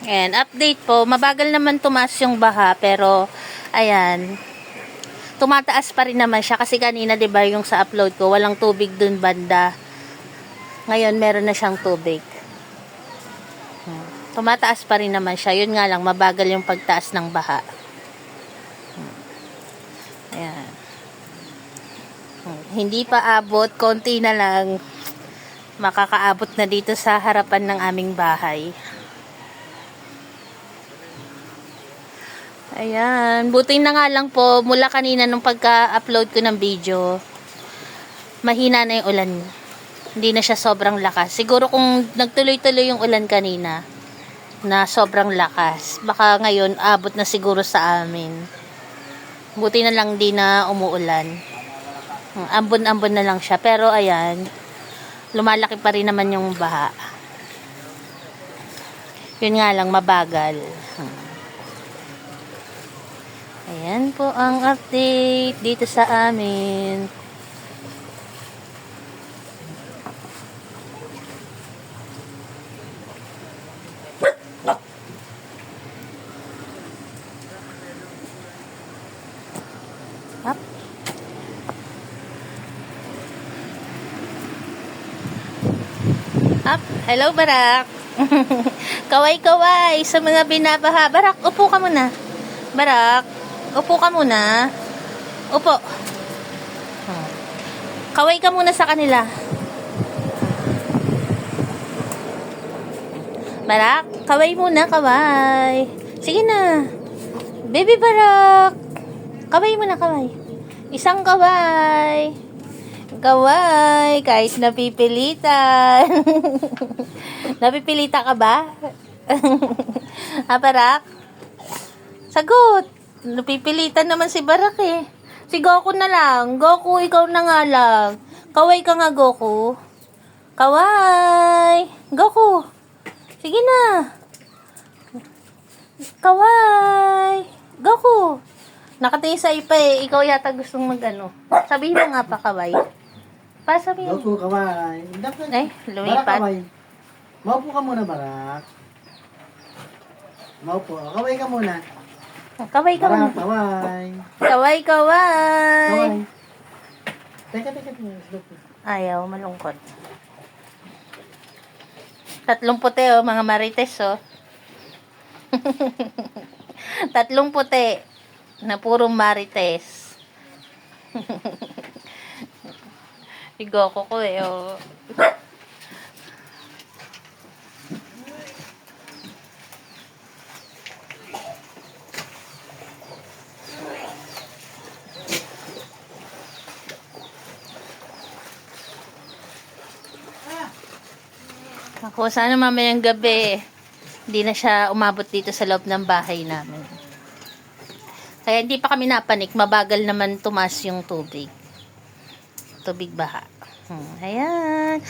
And update po, mabagal naman tumaas yung baha, pero ayan, tumataas pa rin naman siya kasi kanina 'di ba yung sa upload ko, walang tubig dun banda. Ngayon meron na siyang tubig. Tumataas pa rin naman siya. Yun nga lang, mabagal yung pagtaas ng baha. Ayan. Hindi pa abot, konti na lang makakaabot na dito sa harapan ng aming bahay. Ayan, buti na nga lang po, mula kanina nung pagka-upload ko ng video, mahina na yung ulan. Hindi na siya sobrang lakas. Siguro kung nagtuloy-tuloy yung ulan kanina, na sobrang lakas, baka ngayon abot na siguro sa amin. Buti na lang di na umuulan. Ambon-ambon na lang siya. Pero ayan, lumalaki pa rin naman yung baha. Yun nga lang, mabagal. Ayan po ang update dito sa amin. Up. Up. Hello, Barak. Kaway-kaway sa mga binabaha. Barak, upo ka muna. Barak, upo ka muna. Upo. Kaway ka muna sa kanila. Barak, kaway muna, kaway. Sige na. Baby Barak. Kaway muna, kaway. Isang kaway. Kaway, kahit napipilitan. Napipilita ka ba? Barak? Sagot. Napipilitan naman si Barak eh. Si Goku na lang. Goku, ikaw na nga lang. Kaway ka nga, Goku. Kaway. Goku. Sige na. Kaway. Goku. Nakatingin sa ipa eh. Ikaw yata gustong mag-ano. Sabihin mo nga pa, kaway. Pa, sabihin. Goku, kaway. Ay, lumipat. Barak, kaway. Maupo ka muna, Barak. Maupo. Kaway ka muna. Kaway ka muna. Barak, kaway. Kaway, kaway. Kaway. Teka. Ayaw, malungkot. Tatlong puti oh, mga marites oh. Tatlong puti na puro marites. Igoko ko eh oh. Ako, sana mamayang gabi hindi na siya umabot dito sa loob ng bahay namin. Kaya hindi pa kami napanik. Mabagal naman tumas yung tubig. Tubig baha. Ayan.